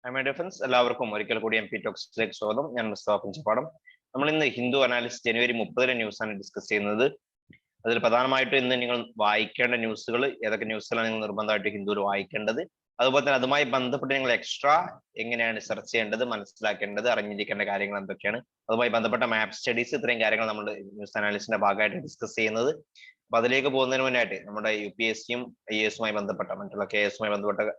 Defence എല്ലാവർക്കും ഒരിക്കൽ കൂടി MP ടോക്സിലേക്ക് സ്വാഗതം. ഞാൻ മുസ്തഫ പഞ്ചപ്പാടം. നമ്മൾ ഇന്ന് ഹിന്ദു അനാലിസ്റ്റ് ജനുവരി 30 ന്യൂസാണ് ഡിസ്കസ് ചെയ്യുന്നത്. അതിൽ പ്രധാനമായിട്ടും ഇന്ന് നിങ്ങൾ വായിക്കേണ്ട ന്യൂസുകൾ ഏതൊക്കെ ന്യൂസുകളാണ് നിങ്ങൾ നിർബന്ധമായിട്ട് ഹിന്ദുവിൽ വായിക്കേണ്ടത്, അതുപോലെ തന്നെ അതുമായി ബന്ധപ്പെട്ട് നിങ്ങൾ എക്സ്ട്രാ എങ്ങനെയാണ് സെർച്ച് ചെയ്യേണ്ടത്, മനസ്സിലാക്കേണ്ടത്, അറിഞ്ഞിരിക്കേണ്ട കാര്യങ്ങൾ എന്തൊക്കെയാണ്, അതുമായി ബന്ധപ്പെട്ട മാപ്പ് സ്റ്റഡീസ്, ഇത്രയും കാര്യങ്ങൾ നമ്മൾ ന്യൂസ് അനാലിസ്റ്റിന്റെ ഭാഗമായിട്ട് ഡിസ്കസ് ചെയ്യുന്നത്. അപ്പൊ അതിലേക്ക് പോകുന്നതിന് മുന്നായിട്ട് നമ്മുടെ UPSC-യും IAS-ഉമായി ബന്ധപ്പെട്ട മറ്റുള്ള KS-ഉമായി ബന്ധപ്പെട്ട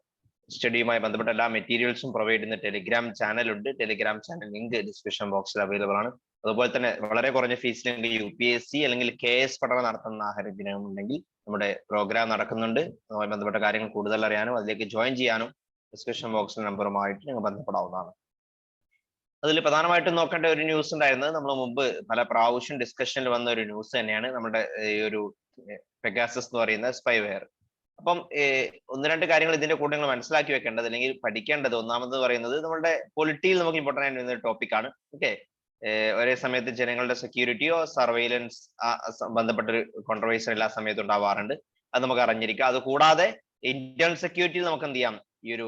സ്റ്റഡിയുമായി ബന്ധപ്പെട്ട എല്ലാ മെറ്റീരിയൽസും പ്രൊവൈഡ് ചെയ്യുന്ന ടെലിഗ്രാം ചാനൽ ഉണ്ട്. ടെലിഗ്രാം ചാനൽ ലിങ്ക് ഡിസ്ക്രിപ്ഷൻ ബോക്സിൽ അവൈലബിൾ ആണ്. അതുപോലെ തന്നെ വളരെ കുറഞ്ഞ ഫീസിൽ UPSC അല്ലെങ്കിൽ KS പഠനം നടത്തുന്ന ആഗ്രഹമുണ്ടെങ്കിൽ നമ്മുടെ പ്രോഗ്രാം നടക്കുന്നുണ്ട്. അതുമായി ബന്ധപ്പെട്ട കാര്യങ്ങൾ കൂടുതൽ അറിയാനും അതിലേക്ക് ജോയിൻ ചെയ്യാനും ഡിസ്ക്രിപ്ഷൻ ബോക്സിൽ നമ്പറുമായിട്ട് നിങ്ങൾ ബന്ധപ്പെടാവുന്നതാണ്. അതിൽ പ്രധാനമായിട്ടും നോക്കേണ്ട ഒരു ന്യൂസ് ഉണ്ടായിരുന്നത്, നമ്മൾ മുമ്പ് പല പ്രാവശ്യം ഡിസ്കഷനിൽ വന്ന ഒരു ന്യൂസ് തന്നെയാണ്, നമ്മുടെ ഈ ഒരു പെഗാസസ് എന്ന് പറയുന്ന സ്പൈവെയർ. അപ്പം ഒന്ന് രണ്ട് കാര്യങ്ങൾ ഇതിന്റെ കൂടെ നിങ്ങൾ മനസ്സിലാക്കി വെക്കേണ്ടത് അല്ലെങ്കിൽ പഠിക്കേണ്ടത്. ഒന്നാമത് പറയുന്നത് നമ്മുടെ പൊളിറ്റിയിൽ നമുക്ക് ഇമ്പോർട്ടൻ്റ് ആയിട്ട് വരുന്ന ഒരു ടോപ്പിക്കാണ്. ഓക്കെ, ഒരേ സമയത്ത് ജനങ്ങളുടെ സെക്യൂരിറ്റിയോ സർവൈലൻസ് ബന്ധപ്പെട്ട ഒരു കോൺട്രവേഴ്സി എല്ലാ സമയത്തും ഉണ്ടാവാറുണ്ട്. അത് നമുക്ക് അറിഞ്ഞിരിക്കാം. അത് കൂടാതെ ഇന്റേണൽ സെക്യൂരിറ്റിയിൽ നമുക്ക് എന്ത് ചെയ്യാം, ഈ ഒരു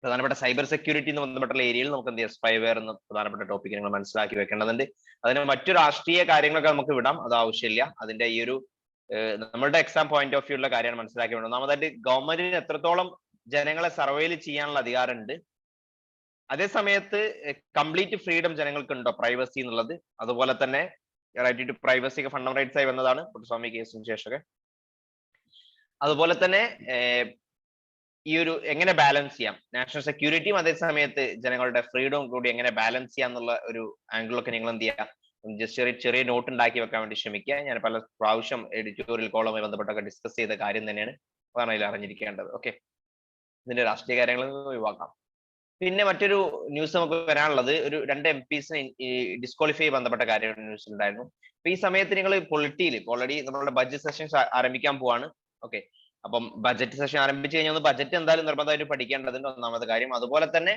പ്രധാനപ്പെട്ട സൈബർ സെക്യൂരിറ്റി എന്ന് ബന്ധപ്പെട്ടുള്ള ഏരിയയിൽ നമുക്ക് എന്ത് ചെയ്യാം, സ്പൈവെയർ എന്ന പ്രധാനപ്പെട്ട ടോപ്പിക്ക് നിങ്ങൾ മനസ്സിലാക്കി വെക്കേണ്ടതുണ്ട്. അതിന് മറ്റു രാഷ്ട്രീയ കാര്യങ്ങളൊക്കെ നമുക്ക് വിടാം, അത് ആവശ്യമില്ല. അതിന്റെ ഈ ഒരു നമ്മളുടെ എക്സാം പോയിന്റ് ഓഫ് വ്യൂ ഉള്ള കാര്യമാണ് മനസ്സിലാക്കി വേണ്ടത്. ഒന്നാമതായിട്ട് ഗവൺമെന്റിന് എത്രത്തോളം ജനങ്ങളെ സർവൈൽ ചെയ്യാനുള്ള അധികാരമുണ്ട്, അതേ സമയത്ത് കംപ്ലീറ്റ് ഫ്രീഡം ജനങ്ങൾക്ക് ഉണ്ടോ പ്രൈവസി എന്നുള്ളത്. അതുപോലെ തന്നെ റൈറ്റ് ടു പ്രൈവസി ഒക്കെ ഫണ്ടമെന്റൽ റൈറ്റ്സ് ആയി വന്നതാണ് കുട്ടസ്വാമി കേസിന് ശേഷമൊക്കെ. അതുപോലെ തന്നെ ഈ ഒരു എങ്ങനെ ബാലൻസ് ചെയ്യാം നാഷണൽ സെക്യൂരിറ്റിയും അതേ സമയത്ത് ജനങ്ങളുടെ ഫ്രീഡവും കൂടി എങ്ങനെ ബാലൻസ് ചെയ്യാം എന്നുള്ള ഒരു ആംഗിളൊക്കെ നിങ്ങൾ എന്ത് ചെയ്യാം, ജസ്റ്റ് ചെറിയ നോട്ട് ഉണ്ടാക്കി വെക്കാൻ വേണ്ടി ശ്രമിക്കുക. ഞാൻ പല പ്രാവശ്യം എഡിറ്റോറിയൽ കോളവുമായി ബന്ധപ്പെട്ടൊക്കെ ഡിസ്കസ് ചെയ്ത കാര്യം തന്നെയാണ്, അതാണ് അതിൽ അറിഞ്ഞിരിക്കേണ്ടത്. ഓക്കെ, ഇതിന്റെ രാഷ്ട്രീയ കാര്യങ്ങൾ ഒഴിവാക്കാം. പിന്നെ മറ്റൊരു ന്യൂസ് നമുക്ക് വരാനുള്ളത്, ഒരു 2 MPs ഡിസ്ക്വാളിഫൈ ബന്ധപ്പെട്ട കാര്യം ന്യൂസ് ഉണ്ടായിരുന്നു. അപ്പൊ ഈ സമയത്ത് നിങ്ങൾ പൊളിറ്റിയിൽ ഓൾറെഡി നമ്മളുടെ ബഡ്ജറ്റ് സെഷൻ ആരംഭിക്കാൻ പോവാണ്. ഓക്കെ, അപ്പം ബഡ്ജറ്റ് സെഷൻ ആരംഭിച്ചു കഴിഞ്ഞാൽ ബഡ്ജറ്റ് എന്തായാലും നിർബന്ധമായിട്ട് പഠിക്കേണ്ടതുണ്ട്, ഒന്നാമത്തെ കാര്യം. അതുപോലെ തന്നെ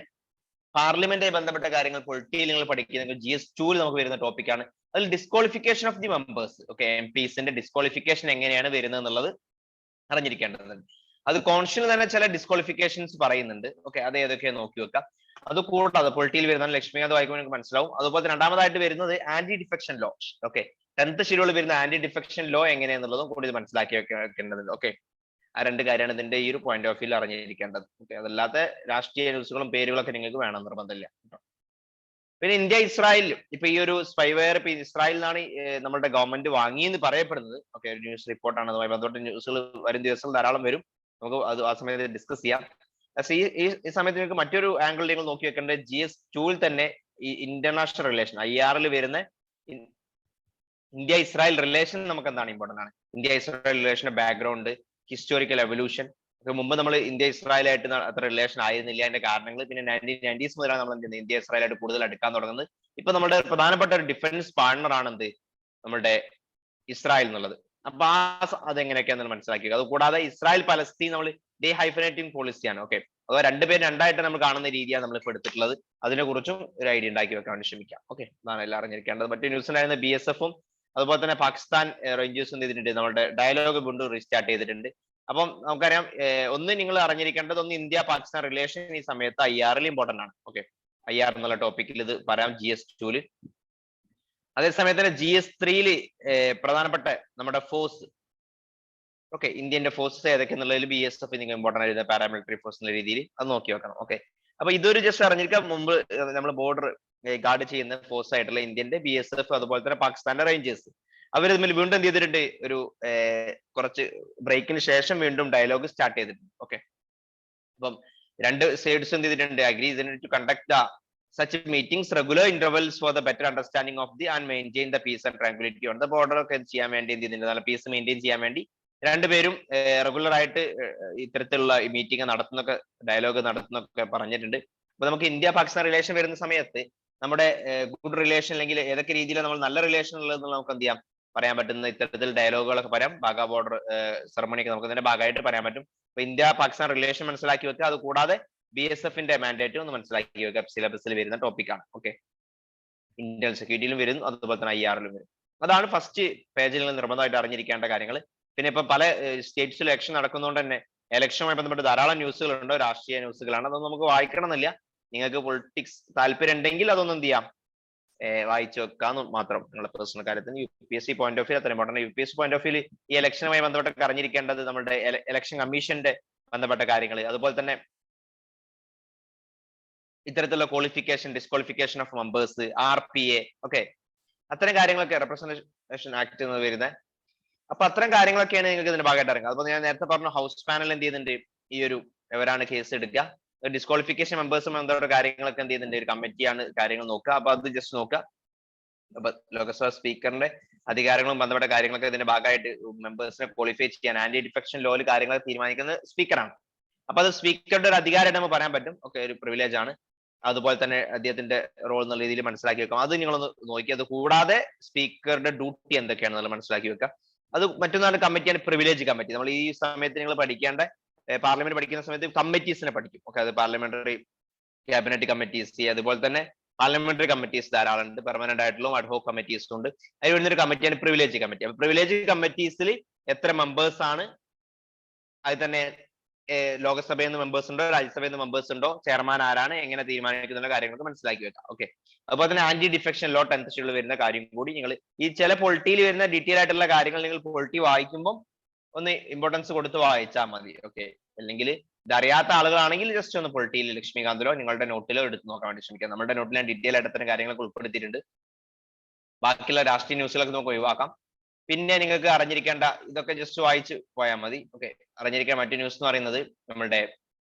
പാർലമെന്റുമായി ബന്ധപ്പെട്ട കാര്യങ്ങൾ പൊളിറ്റിയിൽ നിങ്ങൾ പഠിക്കുന്നത് GS2 നമുക്ക് വരുന്ന ടോപ്പിക്കാണ്. അതിൽ disqualification of the members, okay, MPs disqualification എങ്ങനെയാണ് വരുന്നത് എന്നുള്ളത് അറിഞ്ഞിരിക്കേണ്ടതുണ്ട്. അത് കോൺസ്റ്റിറ്റ്യൂഷനിൽ തന്നെ ചില ഡിസ്ക്വാളിഫിക്കേഷൻസ് പറയുന്നുണ്ട്. ഓക്കെ, അത് ഏതൊക്കെയാണ് നോക്കി വെക്കാം. അത് കൂടാതെ പൊളിറ്റിയിൽ വരുന്ന ലക്ഷ്മികാന്ത് വായിക്കുമ്പോൾ നിങ്ങൾക്ക് മനസ്സിലാവും. അതുപോലെ രണ്ടാമതായിട്ട് വരുന്നത് anti defection law. Okay, 10th schedule വരുന്ന ആന്റി ഡിഫെക്ഷൻ ലോ എങ്ങനെയാണെന്നുള്ളതും കൂടി മനസ്സിലാക്കി വെക്കേണ്ടതുണ്ട്. ഓക്കെ, ആ 2 കാര്യമാണ് ഇതിന്റെ ഈ ഒരു പോയിന്റ് ഓഫ് വ്യൂ അറിഞ്ഞിരിക്കേണ്ടത്. ഓക്കെ, അതല്ലാത്ത രാഷ്ട്രീയ ന്യൂസുകളും പേരുകളൊക്കെ നിങ്ങൾക്ക് വേണം, നിർബന്ധമില്ല. പിന്നെ ഇന്ത്യ ഇസ്രായേൽ ഇപ്പൊ ഈ ഒരു സ്പൈവെയർ ഇപ്പൊ ഇസ്രായേലിൽ നിന്നാണ് നമ്മുടെ ഗവൺമെന്റ് വാങ്ങിയെന്ന് പറയപ്പെടുന്നത്. ഓക്കെ, ഒരു ന്യൂസ് റിപ്പോർട്ടാണ്. അതുമായി ബന്ധപ്പെട്ട ന്യൂസുകൾ വരും ദിവസങ്ങൾ ധാരാളം വരും, നമുക്ക് അത് ആ സമയത്ത് ഡിസ്കസ് ചെയ്യാം. ഈ സമയത്ത് നിങ്ങൾക്ക് മറ്റൊരു ആംഗിൾ നിങ്ങൾ നോക്കി വെക്കേണ്ടത് GS2 തന്നെ ഈ ഇന്റർനാഷണൽ റിലേഷൻ IR വരുന്ന ഇന്ത്യ ഇസ്രായേൽ റിലേഷൻ നമുക്ക് എന്താണ് ഇമ്പോർട്ടന്റ് ആണ്. ഇന്ത്യ ഇസ്രായേൽ റിലേഷന്റെ ബാക്ക്ഗ്രൗണ്ട്, ഹിസ്റ്റോറിക്കൽ എവല്യൂഷൻ. മുമ്പ് നമ്മൾ ഇന്ത്യ ഇസ്രായേലായിട്ട് അത്ര റിലേഷൻ ആയിരുന്നില്ല, അതിന്റെ കാരണങ്ങൾ. പിന്നെ 1990s മുതലാണ് നമ്മൾ എന്ത് ചെയ്യുന്നത്, ഇന്ത്യ ഇസ്രായേലായിട്ട് കൂടുതൽ അടുക്കാൻ തുടങ്ങുന്നത്. ഇപ്പൊ നമ്മുടെ പ്രധാനപ്പെട്ട ഒരു ഡിഫൻസ് പാർട്ണർ ആണ് എന്ത്, നമ്മുടെ ഇസ്രായേൽ എന്നുള്ളത്. അപ്പൊ അതെങ്ങനെയൊക്കെയാണെന്ന് മനസ്സിലാക്കുക. അത് കൂടാതെ ഇസ്രായേൽ പലസ്തീൻ നമ്മൾ ഡേ ഹൈഫനേറ്റിംഗ് പോളിസിയാണ്. ഓക്കെ, അഥവാ രണ്ടുപേരും രണ്ടായിട്ട് നമ്മൾ കാണുന്ന രീതിയാണ് നമ്മൾ ഇപ്പൊ എടുത്തിട്ടുള്ളത്. അതിനെ കുറിച്ചും ഒരു ഐഡിയ ഉണ്ടാക്കി വെക്കാൻ വേണ്ടി ശ്രമിക്കാം. ഓക്കെ, അതാണ് എല്ലാം അറിഞ്ഞിരിക്കേണ്ടത്. മറ്റു ന്യൂസ് ഉണ്ടായിരുന്ന BSF-ഉം അതുപോലെ തന്നെ പാകിസ്ഥാൻ റേഞ്ചേഴ്സും ചെയ്തിട്ടുണ്ട്, നമ്മുടെ ഡയലോഗ് വീണ്ടും റീസ്റ്റാർട്ട് ചെയ്തിട്ടുണ്ട്. അപ്പം നമുക്കറിയാം, ഒന്ന് നിങ്ങൾ അറിഞ്ഞിരിക്കേണ്ടത്, ഒന്ന് ഇന്ത്യ പാകിസ്ഥാൻ റിലേഷൻ ഈ സമയത്ത് IR-ൽ ഇമ്പോർട്ടന്റ് ആണ്. ഓക്കെ, IR എന്നുള്ള ടോപ്പിക്കിൽ ഇത് പറയാം GS2-ല്. അതേസമയത്ത് തന്നെ GS3-ല് പ്രധാനപ്പെട്ട നമ്മുടെ ഫോഴ്സ്, ഓക്കെ, ഇന്ത്യന്റെ ഫോഴ്സസ് ഏതൊക്കെയെന്നുള്ളതിൽ BSF നിങ്ങൾ ഇമ്പോർട്ടന്റ് ആയിരുന്ന പാരാമിലിറ്ററി ഫോഴ്സ് എന്ന രീതിയിൽ അത് നോക്കി വെക്കണം. ഓക്കെ, അപ്പൊ ഇതൊരു ജസ്റ്റ് അറിഞ്ഞിരിക്കാം. മുമ്പ് നമ്മൾ ബോർഡർ ഗാർഡ് ചെയ്യുന്ന ഫോഴ്സ് ആയിട്ടുള്ള ഇന്ത്യന്റെ BSF അതുപോലെ തന്നെ പാകിസ്ഥാന്റെ റേഞ്ചേഴ്സ്, അവർ തമ്മിൽ വീണ്ടും എന്ത് ചെയ്തിട്ടുണ്ട്, ഒരു കുറച്ച് ബ്രേക്കിന് ശേഷം വീണ്ടും ഡയലോഗ് സ്റ്റാർട്ട് ചെയ്തിട്ടുണ്ട്. ഓക്കെ, അപ്പം 2 സൈഡ്സ് എന്ത് ചെയ്തിട്ടുണ്ട്, agree to conduct the such meetings regular intervals for the better understanding of the and maintain the peace and tranquility on the border. ഒക്കെ ചെയ്യാൻ വേണ്ടി എന്ത് ചെയ്തിട്ടുണ്ട്, നല്ല പീസ് മെയിൻറ്റെയിൻ ചെയ്യാൻ വേണ്ടി രണ്ടുപേരും റെഗുലർ ആയിട്ട് ഇത്തരത്തിലുള്ള മീറ്റിംഗ് നടത്തുന്നൊക്കെ ഡയലോഗ് നടത്തുന്നൊക്കെ പറഞ്ഞിട്ടുണ്ട്. അപ്പൊ നമുക്ക് ഇന്ത്യ പാകിസ്ഥാൻ റിലേഷൻ വരുന്ന സമയത്ത് നമ്മുടെ ഗുഡ് റിലേഷൻ അല്ലെങ്കിൽ ഏതൊക്കെ രീതിയിലാണ് നമ്മൾ നല്ല റിലേഷൻ ഉള്ളതെന്നുള്ള നമുക്ക് എന്ത് ചെയ്യാം, പറയാൻ പറ്റുന്ന ഇത്തരത്തിൽ ഡയലോഗുകളൊക്കെ പറയാം. ബാഗ ബോർഡർ സെറമണി ഒക്കെ നമുക്ക് ഇതിന്റെ ഭാഗമായിട്ട് പറയാൻ പറ്റും. അപ്പൊ ഇന്ത്യ പാകിസ്ഥാൻ റിലേഷൻ മനസ്സിലാക്കി വെക്കുക. അത് കൂടാതെ BSF-ന്റെ മാൻഡേറ്റ് ഒന്ന് മനസ്സിലാക്കി വെക്കുക, സിലബസിൽ വരുന്ന ടോപ്പിക്കാണ്. ഓക്കെ, ഇന്റേണൽ സെക്യൂരിറ്റിയിലും വരും, അതുപോലെ തന്നെ IR-ലും വരും. അതാണ് ഫസ്റ്റ് പേജിൽ നിന്ന് നിർബന്ധമായിട്ട് അറിഞ്ഞിരിക്കേണ്ട കാര്യങ്ങൾ. പിന്നെ ഇപ്പൊ പല സ്റ്റേറ്റ്സിൽ ഇലക്ഷൻ നടക്കുന്നതുകൊണ്ട് തന്നെ ഇലക്ഷനുമായി ബന്ധപ്പെട്ട് ധാരാളം ന്യൂസുകളുണ്ട്, രാഷ്ട്രീയ ന്യൂസുകളാണ്. അതൊന്നും നമുക്ക് വായിക്കണം എന്നില്ല. നിങ്ങൾക്ക് പൊളിറ്റിക്സ് താല്പര്യം ഉണ്ടെങ്കിൽ അതൊന്നും എന്ത് ചെയ്യാം, വായിച്ചു വെക്കാന്ന് മാത്രം. നിങ്ങളുടെ പേഴ്സണൽ കാര്യത്തിന് UPSC പോയിന്റ് ഓഫ് വ്യൂ അത്ര important. UPSC point of view ഈ ഇലക്ഷനുമായി ബന്ധപ്പെട്ട് അറിഞ്ഞിരിക്കേണ്ടത് നമ്മുടെ ഇലക്ഷൻ കമ്മീഷന്റെ ബന്ധപ്പെട്ട കാര്യങ്ങൾ, അതുപോലെ തന്നെ ഇത്തരത്തിലുള്ള qualification, disqualification of members, RPA, okay, അത്തരം കാര്യങ്ങളൊക്കെ റെപ്രസെന്റേഷൻ ആക്ട് എന്ന് വരുന്നത്. അപ്പൊ അത്തരം കാര്യങ്ങളൊക്കെയാണ് നിങ്ങൾക്ക് ഇതിന്റെ ഭാഗമായിട്ട് ഇറങ്ങുക. അതുപോലെ ഞാൻ നേരത്തെ പറഞ്ഞു, ഹൗസ് പാനൽ എന്ത് ചെയ്യുന്നുണ്ട്, ഈ ഒരു എവരാണ് കേസ് എടുക്കുക, ഡിസ്ക്വാളിഫിക്കേഷൻ മെമ്പേഴ്സും ബന്ധപ്പെട്ട കാര്യങ്ങളൊക്കെ എന്ത് ചെയ്യുന്നുണ്ട്, ഒരു കമ്മിറ്റിയാണ് കാര്യങ്ങൾ നോക്കുക. അപ്പൊ അത് ജസ്റ്റ് നോക്കുക. അപ്പൊ ലോക്സഭാ സ്പീക്കറിന്റെ അധികാരങ്ങളും ബന്ധപ്പെട്ട കാര്യങ്ങളൊക്കെ ഇതിന്റെ ഭാഗമായിട്ട് മെമ്പേഴ്സിനെ ക്വാളിഫൈ ചെയ്യാൻ ആന്റി ഡിഫെക്ഷൻ ലോയിൽ കാര്യങ്ങൾ തീരുമാനിക്കുന്നത് സ്പീക്കറാണ്. അപ്പൊ അത് സ്പീക്കറുടെ ഒരു അധികാരമായിട്ട് നമുക്ക് പറയാൻ പറ്റും. ഓക്കെ, ഒരു പ്രിവിലേജ് ആണ്. അതുപോലെ തന്നെ അദ്ദേഹത്തിന്റെ റോൾ എന്നുള്ള രീതിയിൽ മനസ്സിലാക്കി വെക്കാം. അത് നിങ്ങളൊന്ന് നോക്കി. അത് കൂടാതെ സ്പീക്കറുടെ ഡ്യൂട്ടി എന്തൊക്കെയാണെന്നുള്ള മനസ്സിലാക്കി വെക്കാം. അത് മറ്റൊന്നാണ് കമ്മിറ്റിയാണ്, പ്രിവിലേജ് കമ്മിറ്റി. നമ്മൾ ഈ സമയത്ത് നിങ്ങൾ പഠിക്കേണ്ട, പാർലമെന്റ് പഠിക്കുന്ന സമയത്ത് കമ്മിറ്റീസിനെ പഠിക്കും. ഓക്കെ, അത് പാർലമെന്ററി ക്യാബിനറ്റ് കമ്മിറ്റീസ്, അതുപോലെ തന്നെ പാർലമെന്ററി കമ്മിറ്റീസ് ധാരാളം ഉണ്ട്, പെർമനന്റ് ആയിട്ടുള്ള അഡ്ഹോക് കമ്മിറ്റീസും ഉണ്ട്. അതിൽ വരുന്നൊരു കമ്മിറ്റിയാണ് പ്രിവിലേജ് കമ്മിറ്റി. അപ്പൊ പ്രിവിലേജ് കമ്മിറ്റീസിൽ എത്ര മെമ്പേഴ്സ് ആണ്, അത് തന്നെ ലോകസഭയിൽ നിന്ന് മെമ്പേഴ്സ് ഉണ്ടോ, രാജ്യസഭയിൽ നിന്ന് മെമ്പേഴ്സ് ഉണ്ടോ, ചെയർമാൻ ആരാണ്, എങ്ങനെ തീരുമാനിക്കുന്ന കാര്യങ്ങളൊക്കെ മനസ്സിലാക്കി വെക്കാം. ഓക്കെ, അതുപോലെ തന്നെ ആന്റി ഡിഫെക്ഷൻ ലോ 10th ഷെഡ്യൂളിൽ വരുന്ന കാര്യം കൂടി നിങ്ങൾ ഈ ചില പൊളിറ്റിയിൽ വരുന്ന ഡീറ്റെയിൽ ആയിട്ടുള്ള കാര്യങ്ങൾ നിങ്ങൾ പൊളിറ്റി വായിക്കുമ്പോൾ ഒന്ന് ഇമ്പോർട്ടൻസ് കൊടുത്ത് വായിച്ചാൽ മതി. ഓക്കെ, അല്ലെങ്കിൽ ഇതറിയാത്ത ആളുകളാണെങ്കിൽ ജസ്റ്റ് ഒന്ന് പൊളിറ്റിയിൽ ലക്ഷ്മികാന്തിലോ നിങ്ങളുടെ നോട്ടിലോ എടുത്ത് നോക്കാൻ വേണ്ടി ശ്രമിക്കാം. നമ്മുടെ നോട്ടിൽ ഞാൻ ഡീറ്റെയിൽ ആയിട്ട് അത്തരം കാര്യങ്ങളൊക്കെ ഉൾപ്പെടുത്തിയിട്ടുണ്ട്. ബാക്കിയുള്ള രാഷ്ട്രീയ ന്യൂസുകളൊക്കെ നമുക്ക് ഒഴിവാക്കാം. പിന്നെ നിങ്ങൾക്ക് അറിഞ്ഞിരിക്കേണ്ട ഇതൊക്കെ ജസ്റ്റ് വായിച്ച് പോയാൽ മതി. ഓക്കെ, അറിഞ്ഞിരിക്കേണ്ട മറ്റു ന്യൂസ് എന്ന് പറയുന്നത് നമ്മുടെ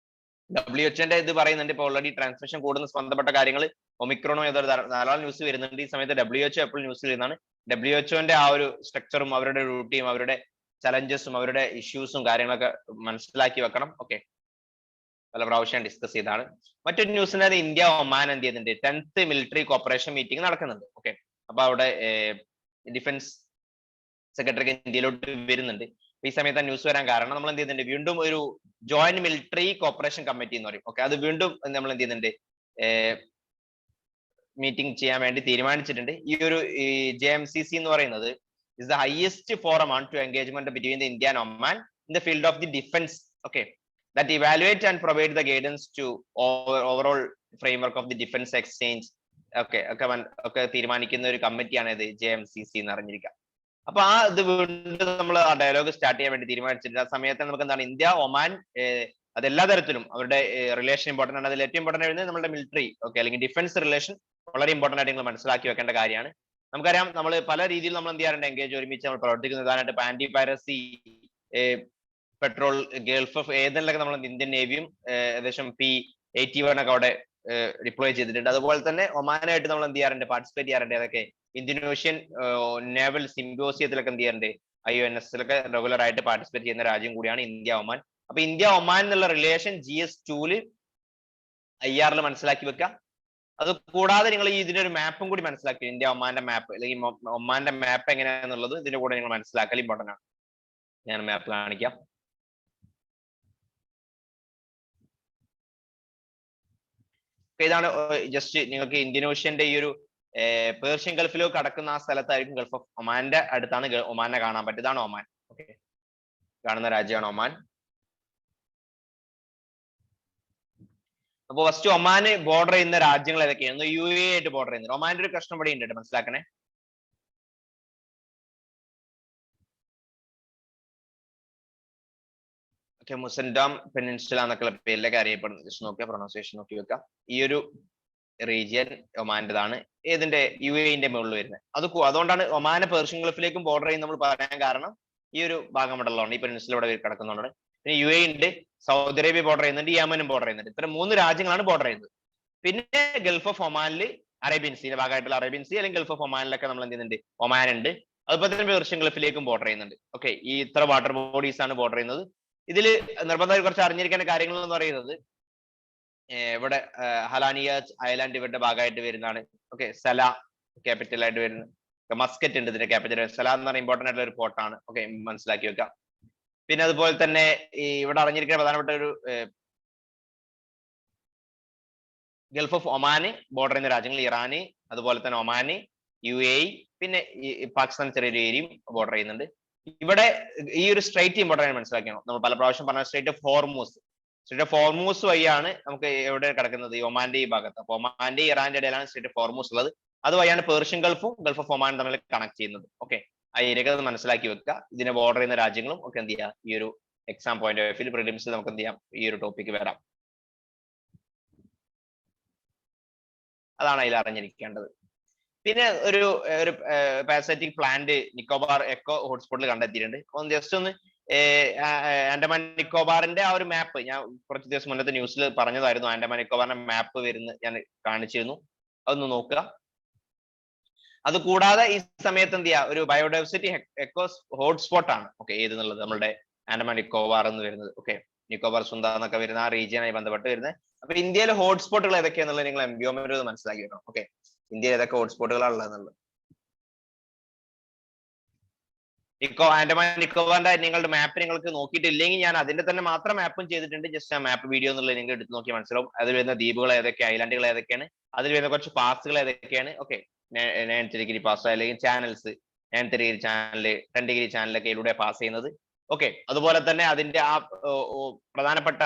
WHO ഇത് പറയുന്നുണ്ട്. ഇപ്പൊ ഓൾറെഡി ട്രാൻസ്മിഷൻ കൂടുന്ന ബന്ധപ്പെട്ട കാര്യങ്ങൾ ഒമിക്രോണോ ഏതൊരു ധാരാളം ന്യൂസ് വരുന്നുണ്ട്. ഈ സമയത്ത് WHO എപ്പോഴും ന്യൂസ് വരുന്നതാണ്. WHO ആ ഒരു സ്ട്രക്ചറും അവരുടെ ഡ്യൂട്ടിയും അവരുടെ ചലഞ്ചസും അവരുടെ ഇഷ്യൂസും കാര്യങ്ങളൊക്കെ മനസ്സിലാക്കി വെക്കണം. ഓക്കെ, പല പ്രാവശ്യം ഡിസ്കസ് ചെയ്താണ്. മറ്റൊരു ന്യൂസിന് ഇന്ത്യ ഒമാൻ എന്ത് ചെയ്യുന്നുണ്ട്, 10th മിലിറ്ററി കോപ്പറേഷൻ മീറ്റിംഗ് നടക്കുന്നുണ്ട്. ഓക്കെ, അപ്പൊ അവിടെ ഡിഫൻസ് സെക്രട്ടറിക്ക് ഇന്ത്യയിലോട്ട് വരുന്നുണ്ട്. ഈ സമയത്ത് ന്യൂസ് വരാൻ കാരണം നമ്മൾ എന്ത് ചെയ്യുന്നുണ്ട്, വീണ്ടും ഒരു ജോയിന്റ് മിലിറ്ററി കോപ്പറേഷൻ കമ്മിറ്റി എന്ന് പറയും. ഓക്കെ, അത് വീണ്ടും നമ്മൾ എന്ത് ചെയ്യുന്നുണ്ട്, മീറ്റിംഗ് ചെയ്യാൻ വേണ്ടി തീരുമാനിച്ചിട്ടുണ്ട്. ഈ ഒരു JMCC എന്ന് പറയുന്നത് is the highest forum on to engagement between the India and Oman in the field of the defense. Okay, that evaluate and provide the guidance to overall framework of the defense exchange. Okay, ഒക്കെ തീരുമാനിക്കുന്ന ഒരു കമ്മിറ്റിയാണ് ഇത് JMCC എന്ന് അറിഞ്ഞിരിക്കുക. അപ്പൊ ആ ഇത് വീണ്ടും നമ്മൾ ആ ഡയലോഗ് സ്റ്റാർട്ട് ചെയ്യാൻ വേണ്ടി തീരുമാനിച്ചിട്ടുണ്ട്. ആ സമയത്ത് നമുക്ക് എന്താണ്, ഇന്ത്യ ഒമാൻ അതെല്ലാ തരത്തിലും അവരുടെ റിലേഷൻ ഇമ്പോർട്ടന്റ് ആണ്. അതിൽ ഏറ്റവും ഇമ്പോർട്ടന്റ് ആയിരുന്നത് നമ്മുടെ മിലിറ്ററി, ഓക്കെ, അല്ലെങ്കിൽ ഡിഫൻസ് റിലേഷൻ വളരെ ഇമ്പോർട്ടന്റ് ആയിട്ട് നിങ്ങൾ മനസ്സിലാക്കി വെക്കേണ്ട കാര്യമാണ്. നമുക്കറിയാം, നമ്മൾ പല രീതിയിൽ നമ്മൾ എന്ത് ചെയ്യാറുണ്ട്, എൻഗേജ് ഒരുമിച്ച് നമ്മൾ പ്രവർത്തിക്കുന്നതായിട്ട്. ഇപ്പൊ anti piracy, patrol, Gulf of ഏതെല്ലാം നമ്മൾ ഇന്ത്യൻ നേവിയും ഏകദേശം P-81 ഒക്കെ അവിടെ ഡിപ്ലോയ് ചെയ്തിട്ടുണ്ട്. അതുപോലെ തന്നെ ഒമാനായിട്ട് നമ്മൾ എന്ത് ചെയ്യാറുണ്ട്, പാർട്ടിസിപ്പേറ്റ് ചെയ്യാറുണ്ട്. അതൊക്കെ ഇന്ത്യൻ ഓഷ്യൻ നേവൽ സിംബോസിയത്തിലൊക്കെ എന്ത് ചെയ്യാറുണ്ട്, IONS-ലൊക്കെ റെഗുലർ ആയിട്ട് പാർട്ടിസിപ്പേറ്റ് ചെയ്യുന്ന രാജ്യം കൂടിയാണ് ഇന്ത്യ ഒമാൻ. അപ്പൊ ഇന്ത്യ ഒമാൻ എന്നുള്ള റിലേഷൻ GS2 IR മനസ്സിലാക്കി വെക്കുക. അത് കൂടാതെ നിങ്ങൾ ഇതിന്റെ ഒരു മാപ്പും കൂടി മനസ്സിലാക്കി, ഇന്ത്യ ഒമാന്റെ മാപ്പ് അല്ലെങ്കിൽ ഒമാന്റെ മാപ്പ് എങ്ങനെയാണെന്നുള്ളത് ഇതിന്റെ കൂടെ നിങ്ങൾ മനസ്സിലാക്കൽ ഇമ്പോർട്ടന്റ് ആണ്. ഞാൻ മാപ്പ് കാണിക്കാം. ഇതാണ് ജസ്റ്റ് നിങ്ങൾക്ക് ഇന്ത്യൻ ഓഷ്യന്റെ ഈ ഒരു പേർഷ്യൻ ഗൾഫിലോ കടക്കുന്ന ആ സ്ഥലത്തായിരിക്കും ഗൾഫ് ഓഫ് ഒമാന്റെ അടുത്താണ് ഒമാനെ കാണാൻ പറ്റും. ഇതാണ് ഒമാൻ. ഓക്കെ, കാണുന്ന രാജ്യമാണ് ഒമാൻ. അപ്പൊ ഫസ്റ്റ് ഒമാന് ബോർഡർ ചെയ്യുന്ന രാജ്യങ്ങൾ ഏതൊക്കെയാണ്, UAE ആയിട്ട് ബോർഡർ ചെയ്യുന്നത്. ഒമാന്റെ ഒരു പ്രശ്നം ഇവിടെ ഉണ്ട്, മനസ്സിലാക്കണേ. ഓക്കെ, മുസൻഡാം പെനിൻസുല എന്നൊക്കെ പേരിലൊക്കെ അറിയപ്പെടുന്നത്. ജസ്റ്റ് നോക്കിയാൽ പ്രൊണൗൺസിയേഷൻ നോക്കി വെക്കാം. ഈ ഒരു റീജിയൻ ഒമാന്റേതാണ്. ഏതിന്റെ, UAE മുകളിൽ വരുന്നത്. അതുകൊണ്ടാണ് ഒമാനെ പേർഷ്യൻ ഗൾഫിലേക്കും ബോർഡർ ചെയ്യുന്ന നമ്മൾ പറയാൻ കാരണം ഈ ഒരു ഭാഗം ഇവിടെ ഉള്ളതുകൊണ്ട്, ഈ പെനിൻസുല ഇവിടെ കിടക്കുന്നതുകൊണ്ട്. പിന്നെ UAE ഉണ്ട്, സൗദി അറേബ്യ ബോർഡർ ചെയ്യുന്നുണ്ട്, യമനും ബോർഡർ ചെയ്യുന്നുണ്ട്. ഇത്തരം 3 രാജ്യങ്ങളാണ് ബോർഡർ ചെയ്യുന്നത്. പിന്നെ ഗൾഫ് ഓഫ് ഒമാനിൽ അറേബ്യൻ സീയുടെ ഭാഗമായിട്ടുള്ള അറേബ്യൻ സീ അല്ലെങ്കിൽ ഗൾഫ് ഓഫ് ഒമാനിലൊക്കെ നമ്മൾ എന്ത് ചെയ്യുന്നുണ്ട്, ഒമാൻ ഉണ്ട്. അതുപോലെ തന്നെ പേർഷ്യൻ ഗൾഫിലേക്കും ബോർഡർ ചെയ്യുന്നുണ്ട്. ഓക്കെ, ഈ ഇത്ര വാട്ടർ ബോഡീസ് ആണ് ബോർഡർ ചെയ്യുന്നത്. ഇതിൽ നിർബന്ധമായി കുറച്ച് അറിഞ്ഞിരിക്കേണ്ട കാര്യങ്ങൾ എന്ന് പറയുന്നത്, ഇവിടെ ഹലാനിയ ഐലാൻഡ് ഇവരുടെ ഭാഗമായിട്ട് വരുന്നതാണ്. ഓക്കെ, സല ക്യാപിറ്റൽ ആയിട്ട് വരുന്നത്. മസ്കറ്റ് ഉണ്ട് ഇതിന്റെ ക്യാപിറ്റൽ. സല എന്ന് പറഞ്ഞ ഇമ്പോർട്ടന്റ് ആയിട്ടുള്ള ഒരു പോർട്ടാണ്. ഓക്കെ, മനസ്സിലാക്കി വെക്കാം. പിന്നെ അതുപോലെ തന്നെ ഈ ഇവിടെ അറിഞ്ഞിരിക്കുന്ന പ്രധാനപ്പെട്ട ഒരു ഗൾഫ് ഓഫ് ഒമാന് ബോർഡർ ചെയ്യുന്ന രാജ്യങ്ങൾ ഇറാന്, അതുപോലെ തന്നെ ഒമാന്, UAE, പിന്നെ പാകിസ്ഥാൻ ചെറിയൊരു ഏരിയയും ബോർഡർ ചെയ്യുന്നുണ്ട്. ഇവിടെ ഈ ഒരു സ്ട്രൈറ്റ് ഇമ്പോർട്ടൻ്റ് മനസ്സിലാക്കണം. നമ്മൾ പല പ്രാവശ്യം പറഞ്ഞ സ്ട്രൈറ്റ് ഓഫ് ഹോർമൂസ് വഴിയാണ് നമുക്ക് എവിടെ കിടക്കുന്നത്, ഈ ഒമാന്റെ ഈ ഭാഗത്ത്. അപ്പൊ ഒമാന്റെ ഇറാന്റെ ഇടയിലാണ് സ്ട്രൈറ്റ് ഓഫ് ഹോർമൂസ് ഉള്ളത്. അതുവഴിയാണ് പേർഷ്യൻ ഗൾഫും ഗൾഫ് ഓഫ് ഒമാനും തമ്മിൽ കണക്ട് ചെയ്യുന്നത്. ഓക്കെ, ആ ഏരിയ മനസ്സിലാക്കി വെക്കുക. ഇതിനെ ബോർഡർ ചെയ്യുന്ന രാജ്യങ്ങളും ഒക്കെ എന്ത് ചെയ്യുക, ഈ ഒരു എക്സാം പോയിന്റ് ഓഫ് വ്യൂ പ്രിലിംസിൽ നമുക്ക് എന്ത് ചെയ്യാം, ഈ ഒരു ടോപ്പിക്ക് വരാം. അതാണ് അതിൽ അറിഞ്ഞിരിക്കേണ്ടത്. പിന്നെ ഒരു പാരസൈറ്റിക് പ്ലാന്റ് നിക്കോബാർ എക്കോ ഹോട്ട്സ്പോട്ടിൽ കണ്ടെത്തിയിട്ടുണ്ട്. ഒന്ന് ജസ്റ്റ് ഒന്ന് ആൻഡമാൻ നിക്കോബാറിന്റെ ആ ഒരു മാപ്പ് ഞാൻ കുറച്ച് ദിവസം മുന്നത്തെ ന്യൂസിൽ പറഞ്ഞതായിരുന്നു. ആൻഡമാൻ നിക്കോബാറിന്റെ മാപ്പ് വരുന്നത് ഞാൻ കാണിച്ചിരുന്നു, അതൊന്ന് നോക്കുക. അത് കൂടാതെ ഈ സമയത്ത് എന്ത് ചെയ്യുക, ഒരു ബയോഡൈവേഴ്സിറ്റി എക്കോ ഹോട്ട്സ്പോട്ട് ആണ്. ഓക്കെ, ഏതെന്നുള്ളത് നമ്മളുടെ ആൻഡമാൻ നിക്കോബാർ എന്ന് വരുന്നത്. ഓക്കെ, നിക്കോബാർ സുന്ദ എന്നൊക്കെ വരുന്ന ആ റീജിയനായി ബന്ധപ്പെട്ട് വരുന്നത്. അപ്പൊ ഇന്ത്യയിലെ ഹോട്ട്സ്പോട്ടുകൾ ഏതൊക്കെയാണെന്നുള്ളത് നിങ്ങൾ എംബിയോമെന്റ് മനസ്സിലാക്കി വെക്കണം. ഓക്കെ, ഇന്ത്യയിൽ ഏതൊക്കെ ഹോട്ട്സ്പോട്ടുകളാണ് ഉള്ളതെന്നുള്ളത്. ആൻഡമാൻ നിക്കോബാറിന്റെ നിങ്ങളുടെ മാപ്പ് നിങ്ങൾക്ക് നോക്കിയിട്ടില്ലെങ്കിൽ ഞാൻ അതിന്റെ തന്നെ മാത്രം മാപ്പും ചെയ്തിട്ടുണ്ട്. ജസ്റ്റ് ആ മാപ്പ് വീഡിയോ എന്നുള്ളത് നിങ്ങൾ എടുത്ത് നോക്കി മനസ്സിലാവും. അതിൽ വരുന്ന ദ്വീപുകൾ ഏതൊക്കെയാണ്, ഐലാൻഡുകൾ ഏതൊക്കെയാണ്, അതിൽ വരുന്ന കുറച്ച് പാസുകൾ ഏതൊക്കെയാണ്. ഓക്കെ, 90 ഡിഗ്രി പാസ് അല്ലെങ്കിൽ ചാനൽസ് 90 ഡിഗ്രി ചാനൽ, 10 ഡിഗ്രി ചാനലൊക്കെ ഇതിലൂടെ പാസ് ചെയ്യുന്നത്. ഓക്കെ, അതുപോലെ തന്നെ അതിന്റെ ആ പ്രധാനപ്പെട്ട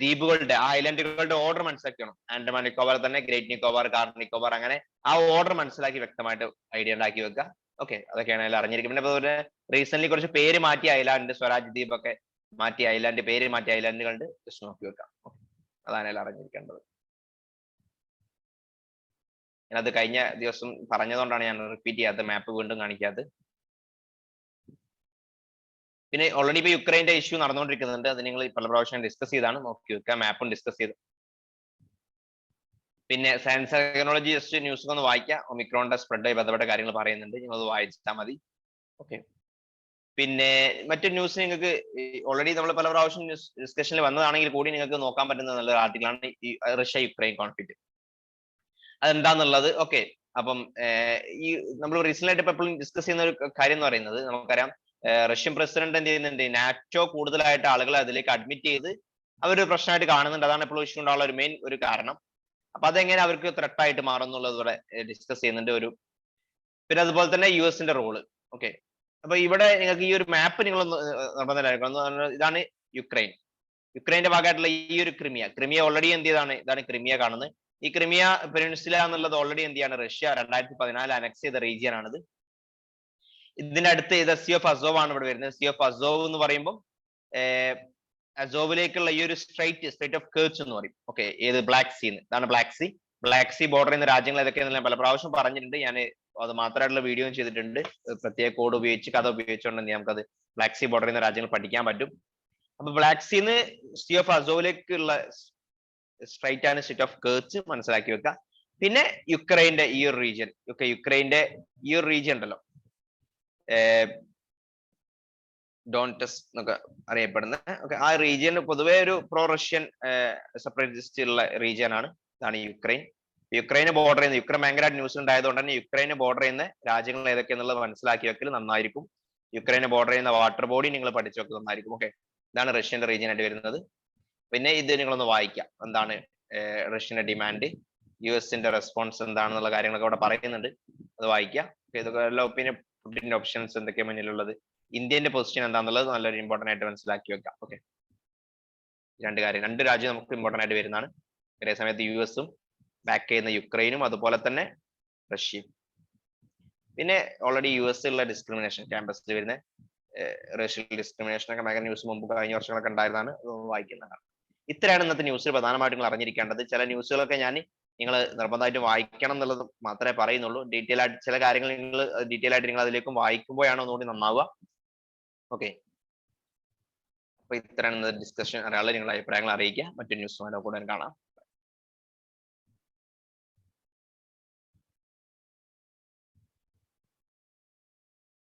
ദ്വീപുകളുടെ ആ ഐലൻഡുകളുടെ ഓർഡർ മനസ്സിലാക്കണം. ആൻഡമാൻ നിക്കോബാർ തന്നെ ഗ്രേറ്റ് നിക്കോബാർ, കാർ നിക്കോബാർ, അങ്ങനെ ആ ഓർഡർ മനസ്സിലാക്കി വ്യക്തമായിട്ട് ഐഡിയ ഉണ്ടാക്കി വെക്കുക. ഓക്കെ, അതൊക്കെയാണ് അതിൽ അറിഞ്ഞിരിക്കുന്നത്. പിന്നെ അതുപോലെ റീസെന്റ് കുറച്ച് പേര് മാറ്റിയ ഐലാൻഡ്, സ്വരാജ് ദ്വീപ് ഒക്കെ മാറ്റിയ ഐലാൻഡ്, പേര് മാറ്റിയ ഐലാൻഡുകളുണ്ട്, ജസ്റ്റ് നോക്കി വെക്കാം. അതാണ് അതിൽ അറിഞ്ഞിരിക്കേണ്ടത്. ഞാനത് കഴിഞ്ഞ ദിവസം പറഞ്ഞതുകൊണ്ടാണ് ഞാൻ റിപ്പീറ്റ് ചെയ്യാത്ത, മാപ്പ് വീണ്ടും കാണിക്കാത്തത്. പിന്നെ ഓൾറെഡി ഇപ്പൊ യുക്രൈന്റെ ഇഷ്യൂ നടന്നുകൊണ്ടിരിക്കുന്നുണ്ട്. അത് നിങ്ങൾ പല പ്രാവശ്യം ഡിസ്കസ് ചെയ്താണ്, നോക്കി വെക്കുക. മാപ്പും ഡിസ്കസ് ചെയ്ത്. പിന്നെ സയൻസ് ടെക്നോളജി ജസ്റ്റ് ന്യൂസ് ഒന്ന് വായിക്കാം. ഒമിക്രോണിന്റെ സ്പ്രെഡുമായി ബന്ധപ്പെട്ട കാര്യങ്ങൾ പറയുന്നുണ്ട്, നിങ്ങൾ അത് വായിച്ചാൽ മതി. ഓക്കെ, പിന്നെ മറ്റൊരു ന്യൂസ് നിങ്ങൾക്ക് ഓൾറെഡി നമ്മൾ പല പ്രാവശ്യം ഡിസ്കഷനിൽ വന്നതാണെങ്കിൽ കൂടി നിങ്ങൾക്ക് നോക്കാൻ പറ്റുന്ന നല്ലൊരു ആർട്ടിക്കിളാണ് ഈ റഷ്യ യുക്രൈൻ കോൺഫ്ലിക്റ്റ്. അതെന്താന്നുള്ളത്. ഓക്കെ, അപ്പം ഈ നമ്മൾ റീസെന്റ് ആയിട്ട് ഇപ്പൊ എപ്പോഴും ഡിസ്കസ് ചെയ്യുന്ന ഒരു കാര്യം എന്ന് പറയുന്നത്, നമുക്കറിയാം റഷ്യൻ പ്രസിഡന്റ് എന്ത് ചെയ്യുന്നുണ്ട്, നാറ്റോ കൂടുതലായിട്ട് ആളുകളെ അതിലേക്ക് അഡ്മിറ്റ് ചെയ്ത് അവരൊരു പ്രശ്നമായിട്ട് കാണുന്നുണ്ട്. അതാണ് ഇപ്പോൾ ഇഷ്യൂ ഉണ്ടാവുള്ള ഒരു മെയിൻ ഒരു കാരണം. അപ്പൊ അതെങ്ങനെ അവർക്ക് ത്രെട്ടായിട്ട് മാറും എന്നുള്ളത് ഇവിടെ ഡിസ്കസ് ചെയ്യുന്നുണ്ട്. പിന്നെ അതുപോലെ തന്നെ യുഎസിന്റെ റോള്. ഓക്കെ, അപ്പൊ ഇവിടെ നിങ്ങൾക്ക് ഈ ഒരു മാപ്പ് നിങ്ങൾ നിർബന്ധമായിരിക്കണം. ഇതാണ് യുക്രൈന്റെ ഭാഗമായിട്ടുള്ള ഈ ഒരു ക്രിമിയ ഓൾറെഡി എന്ത് ചെയ്താണ്, ഇതാണ് ക്രിമിയ കാണുന്നത്. ഈ ക്രിമിയ പെനിൻസുല എന്നുള്ളത് ഓൾറെഡി എന്ത് ചെയ്യാണ്, റഷ്യ 2014 അനക്സ് ചെയ്ത റീജിയൻ ആണിത്. ഇതിന്റെ അടുത്ത് ഇത് സി ഓഫ് അസോവ് ആണ് ഇവിടെ വരുന്നത്. സി ഓഫ് അസോവ് എന്ന് പറയുമ്പോൾ അസോവിലേക്കുള്ള ഈ ഒരു സ്ട്രൈറ്റ് ഓഫ് കേർച്ച് എന്ന് പറയും. ഓക്കെ, ഏത് ബ്ലാക്ക് സീ, ഇതാണ് ബ്ലാക്ക് സീ ബോർഡർ ചെയ്യുന്ന രാജ്യങ്ങൾ ഏതൊക്കെയാണെന്ന് ഞാൻ പല പ്രാവശ്യം പറഞ്ഞിട്ടുണ്ട്. ഞാൻ അത് മാത്രമായിട്ടുള്ള വീഡിയോ ചെയ്തിട്ടുണ്ട്. പ്രത്യേക കോഡ് ഉപയോഗിച്ച് കഥ ഉപയോഗിച്ചുകൊണ്ട് നമുക്കത് ബ്ലാക്ക് സീ ബോർഡർ ചെയ്യുന്ന രാജ്യങ്ങൾ പഠിക്കാൻ പറ്റും. അപ്പൊ ബ്ലാക്ക് സീന്ന് സി ഓഫ് അസോവിലേക്കുള്ള സ്ട്രൈറ്റ് ആണ് സ്ട്രൈറ്റ് ഓഫ് കേർച്ച്, മനസ്സിലാക്കി വെക്കുക. പിന്നെ യുക്രൈന്റെ ഈ ഒരു റീജിയൻ, യുക്രൈന്റെ ഈ ഒരു റീജിയൻ ഉണ്ടല്ലോ, ഡോൺടെസ് എന്നൊക്കെ അറിയപ്പെടുന്ന, ഓക്കെ, ആ റീജിയൻ പൊതുവെ ഒരു പ്രോ റഷ്യൻ സെപ്പറേറ്റിസ്റ്റ് ഉള്ള റീജിയൻ ആണ്. ഇതാണ് യുക്രൈനെ ബോർഡർ ചെയ്യുന്ന, യുക്രൈൻ ഭയങ്കരമായിട്ട് ന്യൂസ് ഉണ്ടായതുകൊണ്ട് തന്നെ യുക്രൈനെ ബോർഡർ ചെയ്യുന്ന രാജ്യങ്ങൾ ഏതൊക്കെയെന്നുള്ളത് മനസ്സിലാക്കി വെക്കൽ നന്നായിരിക്കും. യുക്രൈനെ ബോർഡർ ചെയ്യുന്ന വാട്ടർ ബോഡി നിങ്ങൾ പഠിച്ചു വെക്കുന്നത് നന്നായിരിക്കും. ഓക്കെ, ഇതാണ് റഷ്യന്റെ റീജിയൻ ആയിട്ട് വരുന്നത്. പിന്നെ ഇത് നിങ്ങളൊന്ന് വായിക്കാം, എന്താണ് റഷ്യന്റെ ഡിമാൻഡ്, യുഎസിന്റെ റെസ്പോൺസ് എന്താണെന്നുള്ള കാര്യങ്ങളൊക്കെ അവിടെ പറയുന്നുണ്ട്, അത് വായിക്കാം. ഇതൊക്കെ പിന്നെ ഓപ്ഷൻസ് എന്തൊക്കെയാണ് മുന്നിലുള്ളത്, ഇന്ത്യന്റെ പൊസിഷൻ എന്താണെന്നുള്ളത് നല്ലൊരു ഇമ്പോർട്ടന്റ് ആയിട്ട് മനസ്സിലാക്കി വെക്കാം. ഓക്കെ, രണ്ട് രാജ്യം നമുക്ക് ഇമ്പോർട്ടന്റ് ആയിട്ട് വരുന്നതാണ്. ഒരേ സമയത്ത് യുഎസും ബാക്ക് ചെയ്യുന്ന യുക്രൈനും അതുപോലെ തന്നെ റഷ്യയും. പിന്നെ ഓൾറെഡി യുഎസ് ഉള്ള ഡിസ്ക്രിമിനേഷൻ, ക്യാമ്പസിൽ വരുന്ന റഷ്യൽ ഡിസ്ക്രിമിനേഷൻ ഒക്കെ ഭയങ്കര ന്യൂസ് മുമ്പ് കഴിഞ്ഞ വർഷങ്ങളൊക്കെ ഉണ്ടായതാണ്, വായിക്കുന്നതാണ്. ഇത്രയാണ് ഇന്നത്തെ ന്യൂസിൽ പ്രധാനമായിട്ടും നിങ്ങൾ അറിഞ്ഞിരിക്കേണ്ടത്. ചില ന്യൂസുകളൊക്കെ നിങ്ങൾ നിർബന്ധമായിട്ട് വായിക്കണം എന്നുള്ളത് മാത്രമേ പറയുന്നുള്ളൂ. ഡീറ്റെയിൽ ആയിട്ട് ചില കാര്യങ്ങൾ ഡീറ്റെയിൽ ആയിട്ട് നിങ്ങൾ അതിലേക്കും വായിക്കുമ്പോഴാണ് ഒന്നുകൂടി നന്നാവുക. ഓക്കെ, അപ്പൊ ഇത്രയാണ് ഡിസ്കഷൻ. അറിയാനുള്ള നിങ്ങളുടെ അഭിപ്രായങ്ങൾ അറിയിക്കുക. മറ്റൊരു ന്യൂസുമായി കൂടെ കാണാം.